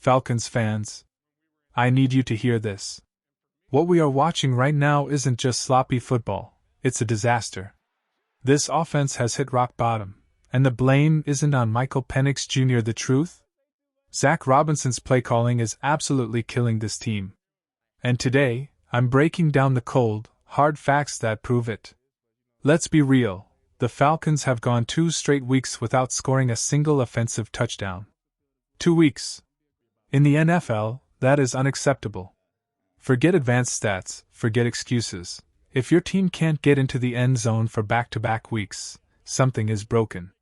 Falcons fans, I need you to hear this. What we are watching right now isn't just sloppy football, it's a disaster. This offense has hit rock bottom, and the blame isn't on Michael Penix Jr. The truth? Zach Robinson's play calling is absolutely killing this team. And today, I'm breaking down the cold, hard facts that prove it. Let's be real, the Falcons have gone 2 straight weeks without scoring a single offensive touchdown. 2 weeks. In the NFL, that is unacceptable. Forget advanced stats, forget excuses. If your team can't get into the end zone for back-to-back weeks, something is broken.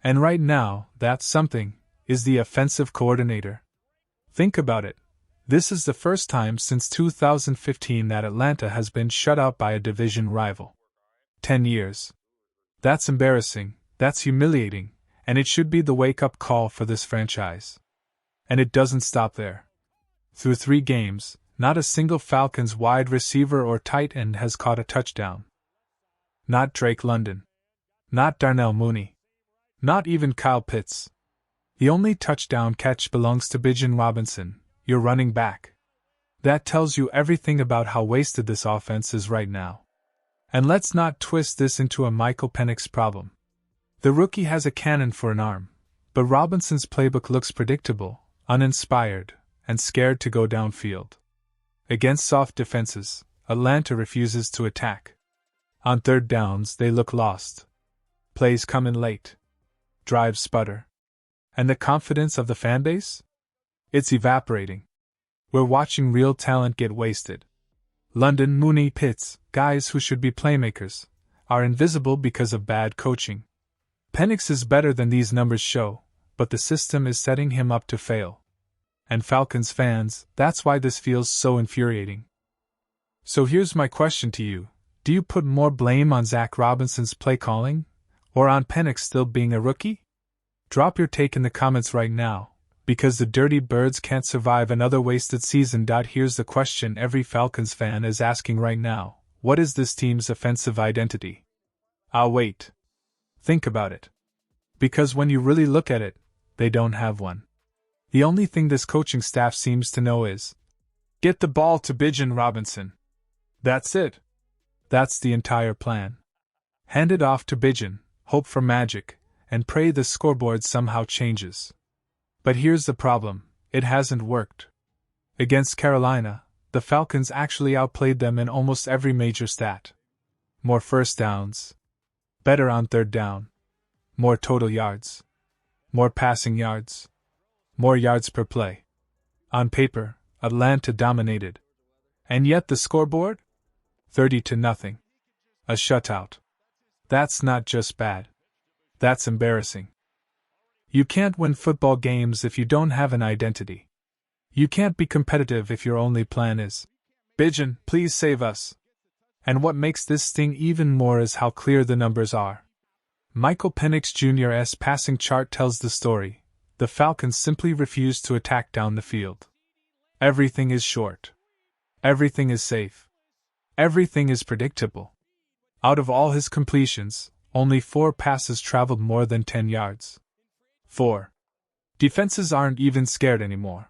And right now, that something is the offensive coordinator. Think about it. This is the first time since 2015 that Atlanta has been shut out by a division rival. 10 years. That's embarrassing, that's humiliating, and it should be the wake-up call for this franchise. And it doesn't stop there. Through 3 games, not a single Falcons wide receiver or tight end has caught a touchdown. Not Drake London. Not Darnell Mooney. Not even Kyle Pitts. The only touchdown catch belongs to Bijan Robinson, your running back. That tells you everything about how wasted this offense is right now. And let's not twist this into a Michael Penix problem. The rookie has a cannon for an arm, but Robinson's playbook looks predictable, uninspired, and scared to go downfield. Against soft defenses, Atlanta refuses to attack. On third downs, they look lost. Plays come in late. Drives sputter. And the confidence of the fanbase? It's evaporating. We're watching real talent get wasted. London, Mooney, Pitts, guys who should be playmakers, are invisible because of bad coaching. Penix is better than these numbers show, but the system is setting him up to fail. And Falcons fans, that's why this feels so infuriating. So here's my question to you. Do you put more blame on Zach Robinson's play calling, or on Penix still being a rookie? Drop your take in the comments right now, because the Dirty Birds can't survive another wasted season. Here's the question every Falcons fan is asking right now. What is this team's offensive identity? I'll wait. Think about it. Because when you really look at it, they don't have one. The only thing this coaching staff seems to know is, get the ball to Bijan Robinson. That's it. That's the entire plan. Hand it off to Bijan, hope for magic, and pray the scoreboard somehow changes. But here's the problem, it hasn't worked. Against Carolina, the Falcons actually outplayed them in almost every major stat. More first downs. Better on third down. More total yards. More passing yards. More yards per play. On paper, Atlanta dominated. And yet the scoreboard? 30-0. A shutout. That's not just bad. That's embarrassing. You can't win football games if you don't have an identity. You can't be competitive if your only plan is, Bijan, please save us. And what makes this sting even more is how clear the numbers are. Michael Penix Jr.'s passing chart tells the story. The Falcons simply refuse to attack down the field. Everything is short. Everything is safe. Everything is predictable. Out of all his completions, only 4 passes traveled more than 10 yards. 4. Defenses aren't even scared anymore.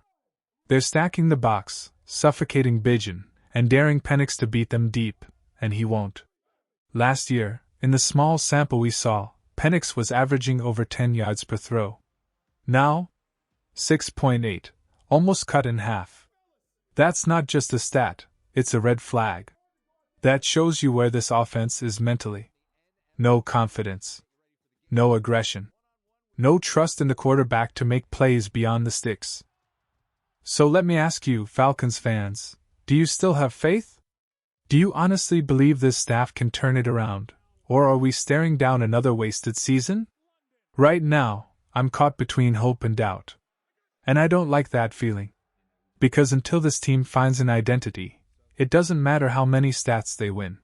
They're stacking the box, suffocating Bijan, and daring Penix to beat them deep, and he won't. Last year, in the small sample we saw, Penix was averaging over 10 yards per throw. Now? 6.8, almost cut in half. That's not just a stat, it's a red flag. That shows you where this offense is mentally. No confidence. No aggression. No trust in the quarterback to make plays beyond the sticks. So let me ask you, Falcons fans, do you still have faith? Do you honestly believe this staff can turn it around, or are we staring down another wasted season? Right now, I'm caught between hope and doubt. And I don't like that feeling. Because until this team finds an identity, it doesn't matter how many stats they win.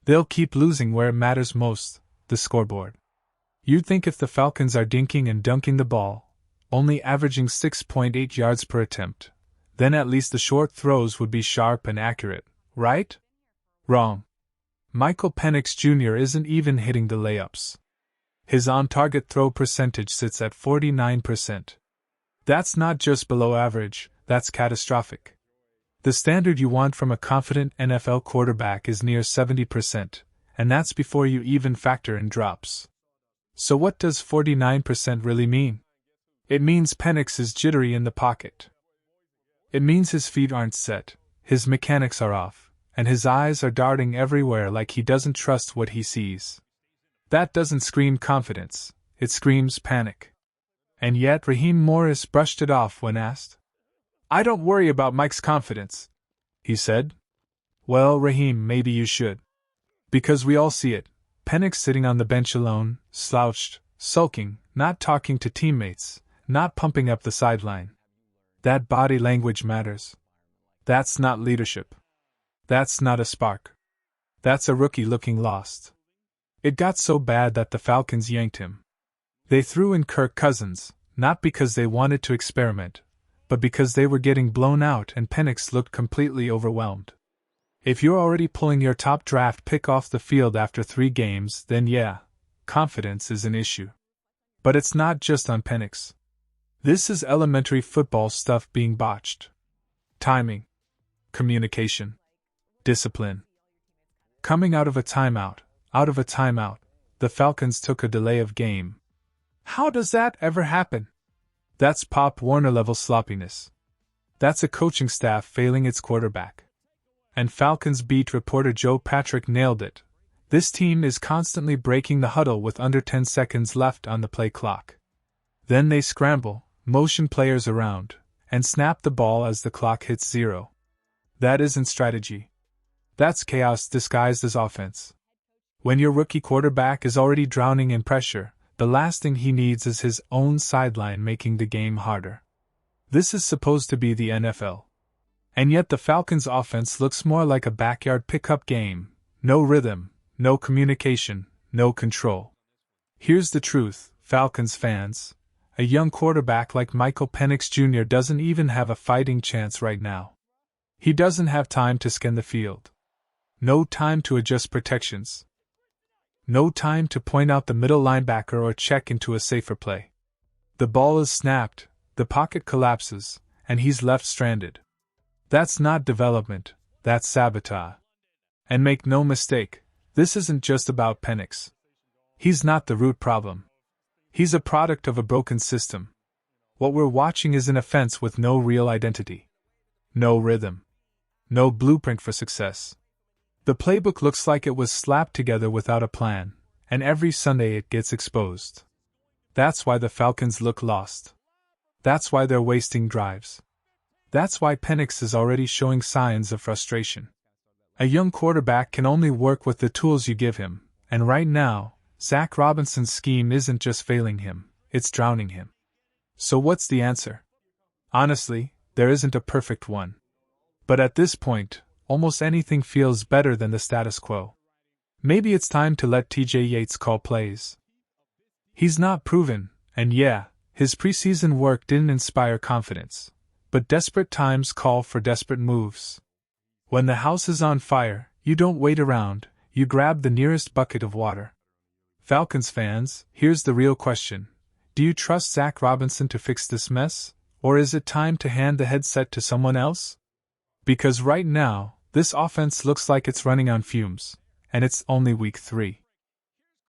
They'll keep losing where it matters most, the scoreboard. You'd think if the Falcons are dinking and dunking the ball, only averaging 6.8 yards per attempt, then at least the short throws would be sharp and accurate, right? Wrong. Michael Penix Jr. isn't even hitting the layups. His on-target throw percentage sits at 49%. That's not just below average, that's catastrophic. The standard you want from a confident NFL quarterback is near 70%, and that's before you even factor in drops. So what does 49% really mean? It means Penix is jittery in the pocket. It means his feet aren't set, his mechanics are off, and his eyes are darting everywhere like he doesn't trust what he sees. That doesn't scream confidence, it screams panic. And yet Raheem Morris brushed it off when asked. "I don't worry about Mike's confidence," he said. Well, Raheem, maybe you should. Because we all see it. Penix sitting on the bench alone, slouched, sulking, not talking to teammates, not pumping up the sideline. That body language matters. That's not leadership. That's not a spark. That's a rookie looking lost. It got so bad that the Falcons yanked him. They threw in Kirk Cousins, not because they wanted to experiment, but because they were getting blown out and Penix looked completely overwhelmed. If you're already pulling your top draft pick off the field after 3 games, then yeah, confidence is an issue. But it's not just on Penix. This is elementary football stuff being botched. Timing. Communication. Discipline. Coming out of a timeout, the Falcons took a delay of game. How does that ever happen? That's Pop Warner-level sloppiness. That's a coaching staff failing its quarterback. And Falcons beat reporter Joe Patrick nailed it. This team is constantly breaking the huddle with under 10 seconds left on the play clock. Then they scramble, motion players around, and snap the ball as the clock hits 0. That isn't strategy. That's chaos disguised as offense. When your rookie quarterback is already drowning in pressure, the last thing he needs is his own sideline making the game harder. This is supposed to be the NFL. And yet the Falcons' offense looks more like a backyard pickup game. No rhythm, no communication, no control. Here's the truth, Falcons fans. A young quarterback like Michael Penix Jr. doesn't even have a fighting chance right now. He doesn't have time to scan the field. No time to adjust protections. No time to point out the middle linebacker or check into a safer play. The ball is snapped, the pocket collapses, and he's left stranded. That's not development, that's sabotage. And make no mistake, this isn't just about Penix. He's not the root problem. He's a product of a broken system. What we're watching is an offense with no real identity. No rhythm. No blueprint for success. The playbook looks like it was slapped together without a plan, and every Sunday it gets exposed. That's why the Falcons look lost. That's why they're wasting drives. That's why Penix is already showing signs of frustration. A young quarterback can only work with the tools you give him, and right now, Zach Robinson's scheme isn't just failing him, it's drowning him. So what's the answer? Honestly, there isn't a perfect one. But at this point, almost anything feels better than the status quo. Maybe it's time to let TJ Yates call plays. He's not proven, and yeah, his preseason work didn't inspire confidence. But desperate times call for desperate moves. When the house is on fire, you don't wait around, you grab the nearest bucket of water. Falcons fans, here's the real question. Do you trust Zach Robinson to fix this mess, or is it time to hand the headset to someone else? Because right now, this offense looks like it's running on fumes, and it's only week 3.